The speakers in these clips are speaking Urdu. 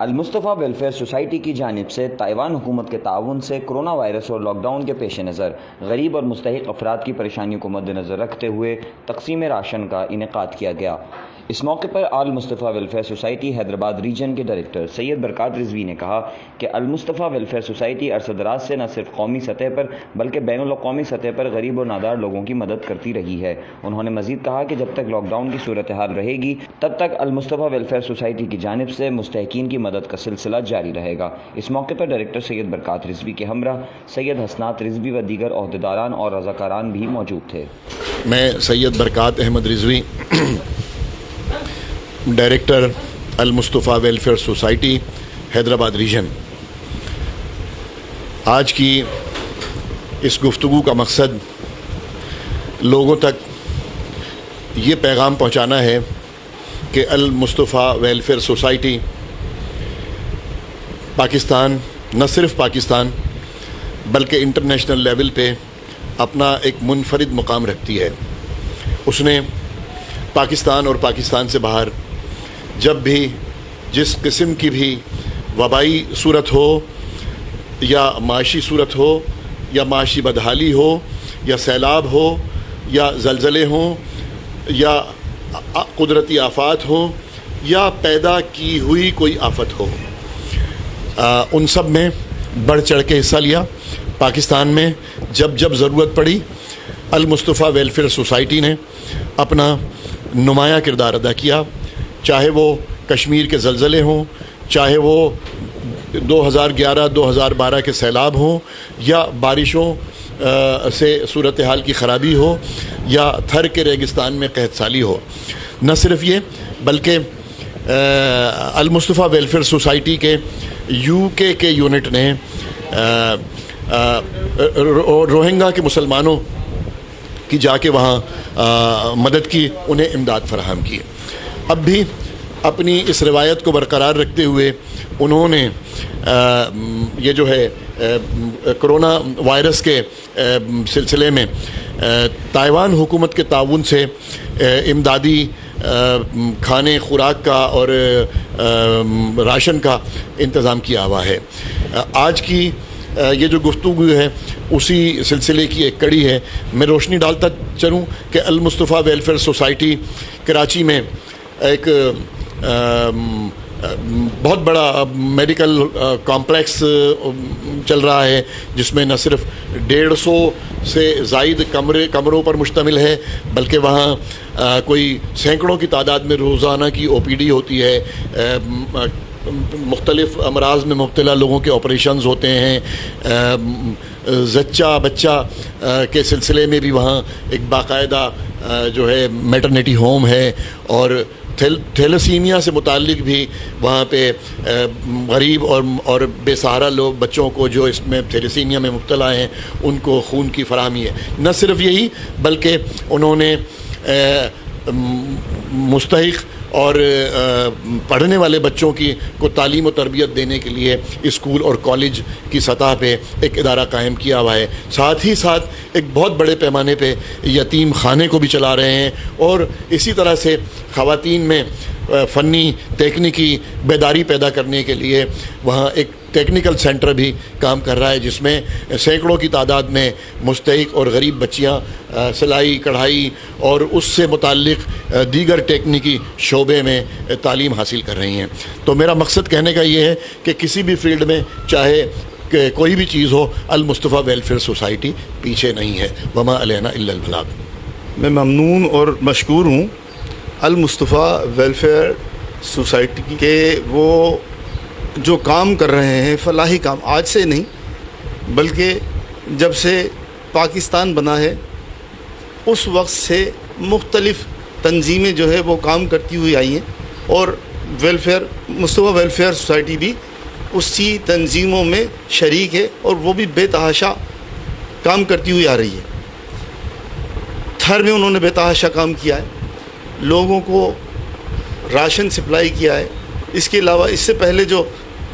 المصطفیٰ ویلفیئر سوسائٹی کی جانب سے تائیوان حکومت کے تعاون سے کرونا وائرس اور لاک ڈاؤن کے پیش نظر غریب اور مستحق افراد کی پریشانیوں کو مد نظر رکھتے ہوئے تقسیم راشن کا انعقاد کیا گیا۔ اس موقع پر المصطفیٰ ویلفیئر سوسائٹی حیدرآباد ریجن کے ڈائریکٹر سید برکات رضوی نے کہا کہ المصطفیٰ ویلفیئر سوسائٹی عرصہ دراز سے نہ صرف قومی سطح پر بلکہ بین الاقوامی سطح پر غریب اور نادار لوگوں کی مدد کرتی رہی ہے۔ انہوں نے مزید کہا کہ جب تک لاک ڈاؤن کی صورتحال رہے گی تب تک المصطفیٰ ویلفیئر سوسائٹی کی جانب سے مستحقین کی مدد کا سلسلہ جاری رہے گا۔ اس موقع پر ڈائریکٹر سید برکات رضوی کے ہمراہ سید حسنات رضوی و دیگر عہدیداران اور رضاکاران بھی موجود تھے۔ میں Syed Barkat Ahmed Rizvi, director Al Mustafa welfare society Hyderabad region, آج کی اس گفتگو کا مقصد لوگوں تک یہ پیغام پہنچانا ہے کہ المصطفیٰ ویلفیئر سوسائٹی پاکستان، نہ صرف پاکستان بلکہ انٹرنیشنل لیول پہ اپنا ایک منفرد مقام رکھتی ہے۔ اس نے پاکستان اور پاکستان سے باہر جب بھی جس قسم کی بھی وبائی صورت ہو یا معاشی صورت ہو یا معاشی بدحالی ہو یا سیلاب ہو یا زلزلے ہوں یا قدرتی آفات ہوں یا پیدا کی ہوئی کوئی آفت ہو، ان سب میں بڑھ چڑھ کے حصہ لیا۔ پاکستان میں جب جب ضرورت پڑی المصطفیٰ ویلفیئر سوسائٹی نے اپنا نمایاں کردار ادا کیا، چاہے وہ کشمیر کے زلزلے ہوں، چاہے وہ 2011-2012 کے سیلاب ہوں یا بارشوں سے صورتحال کی خرابی ہو یا تھر کے ریگستان میں قحط سالی ہو۔ نہ صرف یہ بلکہ المصطفیٰ ویلفیئر سوسائٹی کے UK کے یونٹ نے روہنگا کے مسلمانوں کی جا کے وہاں مدد کی، انہیں امداد فراہم کی۔ اب بھی اپنی اس روایت کو برقرار رکھتے ہوئے انہوں نے یہ جو ہے کرونا وائرس کے سلسلے میں تائیوان حکومت کے تعاون سے امدادی کھانے خوراک کا اور راشن کا انتظام کیا ہوا ہے۔ آج کی یہ جو گفتگو ہے اسی سلسلے کی ایک کڑی ہے۔ میں روشنی ڈالتا چلوں کہ المصطفیٰ ویلفیئر سوسائٹی کراچی میں ایک بہت بڑا میڈیکل کمپلیکس چل رہا ہے، جس میں نہ صرف 150 سے زائد کمروں پر مشتمل ہے بلکہ وہاں کوئی سینکڑوں کی تعداد میں روزانہ کی OPD ہوتی ہے، مختلف امراض میں مبتلا لوگوں کے آپریشنز ہوتے ہیں، زچہ بچہ کے سلسلے میں بھی وہاں ایک باقاعدہ جو ہے میٹرنیٹی ہوم ہے، اور تھیلسیمیا سے متعلق بھی وہاں پہ غریب اور بے سہارا لوگ بچوں کو جو اس میں تھیلسیمیا میں مبتلا ہیں ان کو خون کی فراہمی ہے۔ نہ صرف یہی بلکہ انہوں نے مستحق اور پڑھنے والے بچوں کو تعلیم و تربیت دینے کے لیے اسکول اور کالج کی سطح پہ ایک ادارہ قائم کیا ہوا ہے۔ ساتھ ہی ساتھ ایک بہت بڑے پیمانے پہ یتیم خانے کو بھی چلا رہے ہیں، اور اسی طرح سے خواتین میں فنی تکنیکی بیداری پیدا کرنے کے لیے وہاں ایک ٹیکنیکل سینٹر بھی کام کر رہا ہے، جس میں سینکڑوں کی تعداد میں مستحق اور غریب بچیاں سلائی کڑھائی اور اس سے متعلق دیگر ٹیکنیکی شعبے میں تعلیم حاصل کر رہی ہیں۔ تو میرا مقصد کہنے کا یہ ہے کہ کسی بھی فیلڈ میں چاہے کہ کوئی بھی چیز ہو، المصطفیٰ ویلفیئر سوسائٹی پیچھے نہیں ہے۔ وما علینا الا البلاغ۔ میں ممنون اور مشکور ہوں المصطفیٰ ویلفیئر سوسائٹی کے وہ جو کام کر رہے ہیں، فلاحی کام، آج سے نہیں بلکہ جب سے پاکستان بنا ہے اس وقت سے مختلف تنظیمیں جو ہے وہ کام کرتی ہوئی آئی ہیں، اور مصطفیٰ ویلفیئر سوسائٹی بھی اسی تنظیموں میں شریک ہے، اور وہ بھی بے تحاشا کام کرتی ہوئی آ رہی ہے۔ تھر میں انہوں نے بے تحاشا کام کیا ہے، لوگوں کو راشن سپلائی کیا ہے۔ اس کے علاوہ اس سے پہلے جو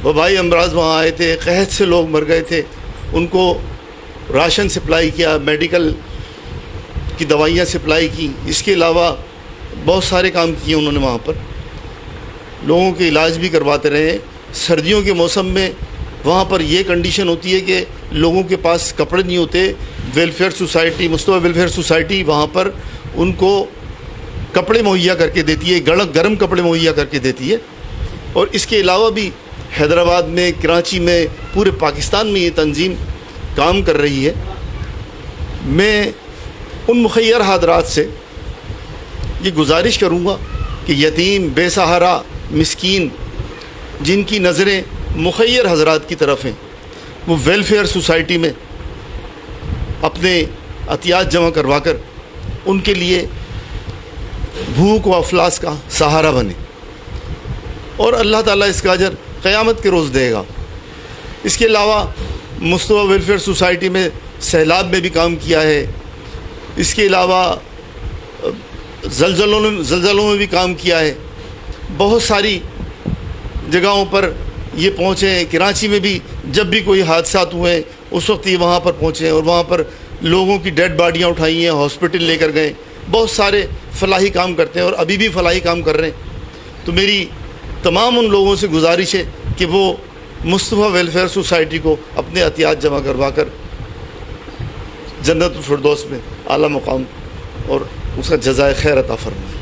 وبائی امراض وہاں آئے تھے، قحط سے لوگ مر گئے تھے، ان کو راشن سپلائی کیا، میڈیکل کی دوائیاں سپلائی کی۔ اس کے علاوہ بہت سارے کام کیے انہوں نے، وہاں پر لوگوں کے علاج بھی کرواتے رہے۔ سردیوں کے موسم میں وہاں پر یہ کنڈیشن ہوتی ہے کہ لوگوں کے پاس کپڑے نہیں ہوتے. ویلفیئر سوسائٹی مصطفیٰ ویلفیئر سوسائٹی وہاں پر ان کو کپڑے مہیا کر کے دیتی ہے, گرم کپڑے مہیا کر کے دیتی ہے. اور اس کے علاوہ بھی حیدرآباد میں, کراچی میں, پورے پاکستان میں یہ تنظیم کام کر رہی ہے. میں ان مخیر حضرات سے یہ گزارش کروں گا کہ یتیم, بے سہارا, مسکین جن کی نظریں مخیر حضرات کی طرف ہیں, وہ ویلفیئر سوسائٹی میں اپنے عطیات جمع کروا کر ان کے لیے بھوک و افلاس کا سہارا بنے, اور اللہ تعالیٰ اس کا اجر قیامت کے روز دے گا. اس کے علاوہ مصطفیٰ ویلفیئر سوسائٹی میں سیلاب میں بھی کام کیا ہے. اس کے علاوہ زلزلوں میں بھی کام کیا ہے. بہت ساری جگہوں پر یہ پہنچے ہیں. کراچی میں بھی جب بھی کوئی حادثات ہوئے اس وقت یہ وہاں پر پہنچے ہیں اور وہاں پر لوگوں کی ڈیڈ باڈیاں اٹھائی ہیں, ہاسپٹل لے کر گئے. بہت سارے فلاحی کام کرتے ہیں اور ابھی بھی فلاحی کام کر رہے ہیں. تو میری تمام ان لوگوں سے گزارش ہے کہ وہ مصطفیٰ ویلفیئر سوسائٹی کو اپنے عطیات جمع کروا کر جنت الفردوس میں اعلیٰ مقام اور اس کا جزائے خیر عطا فرمائے.